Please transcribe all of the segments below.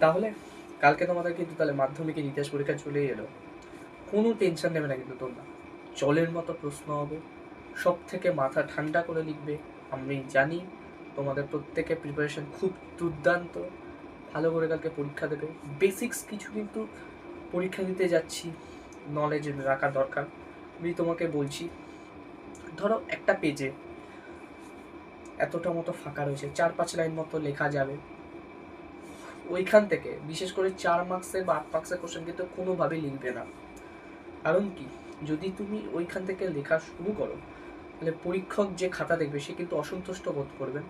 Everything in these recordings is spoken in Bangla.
তাহলে কালকে তোমাদের কিন্তু তাহলে মাধ্যমিকের ইতিহাস পরীক্ষা চলেই এলো, কোনো টেনশন নেবে না কিন্তু তোমরা, জলের মতো প্রশ্ন হবে, সব থেকে মাথা ঠান্ডা করে লিখবে। আমি জানি তোমাদের প্রত্যেকের প্রিপারেশন খুব দুর্দান্ত, ভালো করে কালকে পরীক্ষা দেবে। বেসিক্স কিছু কিন্তু পরীক্ষা দিতে যাচ্ছি, নলেজ রাখা দরকার। আমি তোমাকে বলছি, ধরো একটা পেজে এতটা মতো ফাঁকা রয়েছে, 4-5 লাইন মতো লেখা যাবে, ওইখান থেকে বিশেষ করে 4 মার্কসের বা 8 মার্কসের কোশ্চেন কিন্তু কোনোভাবেই লিখবে না। কারণ কি, যদি তুমি ওইখান থেকে লেখা শুরু করো তাহলে পরীক্ষক যে খাতা দেখবে সে কিন্তু অসন্তুষ্ট বোধ করবেন,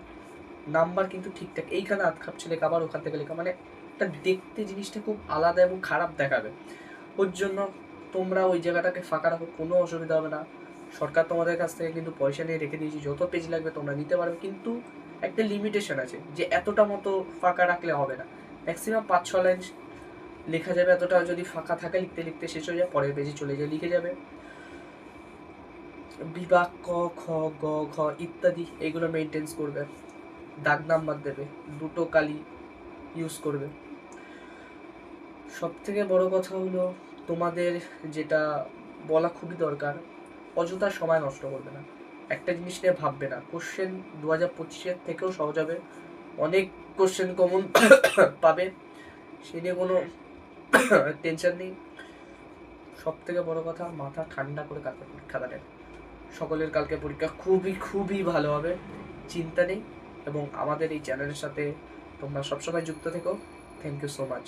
নাম্বার কিন্তু ঠিকঠাক এইখানে আধ খাপছে লেখা, আবার ওখান থেকে লেখা, মানে একটা দেখতে জিনিসটা খুব আলাদা এবং খারাপ দেখাবে। ওর জন্য তোমরা ওই জায়গাটাকে ফাঁকা রাখো, কোনো অসুবিধা হবে না। সরকার তোমাদের কাছ থেকে কিন্তু পয়সা নিয়ে রেখে দিয়েছি, যত পেজ লাগবে তোমরা নিতে পারবে, কিন্তু একটা লিমিটেশন আছে যে এতটা মতো ফাঁকা রাখলে হবে না। ম্যাক্সিমাম 5-6 লাইন লেখা যাবে, এতটা যদি ফাঁকা থাকে লিখতে লিখতে শেষ হয়ে যায়, পরের পেজে চলে যায়, লিখে যাবে। বিভাগ ক, খ, গ, ঘ ইত্যাদি এগুলো মেনটেন্স করবে, দাগ নাম্বার দেবে, দুটো কালি ইউজ করবে। সব থেকে বড় কথা হলো তোমাদের যেটা বলা খুবই দরকার, অযথা সময় নষ্ট করবে না, একটা জিনিস নিয়ে ভাববে না। কোশ্চেন 2025-এর থেকেও সহজ হবে, অনেক কোশ্চেন কমন পাবে, সে নিয়ে কোনো টেনশন নেই। সব থেকে বড় কথা, মাথা ঠান্ডা করে কালকে পরীক্ষা দেবে। সকলের কালকে পরীক্ষা খুবই খুবই ভালো হবে, চিন্তা নেই। এবং আমাদের এই চ্যানেলের সাথে তোমরা সবসময় যুক্ত থেকো। Thank you so much.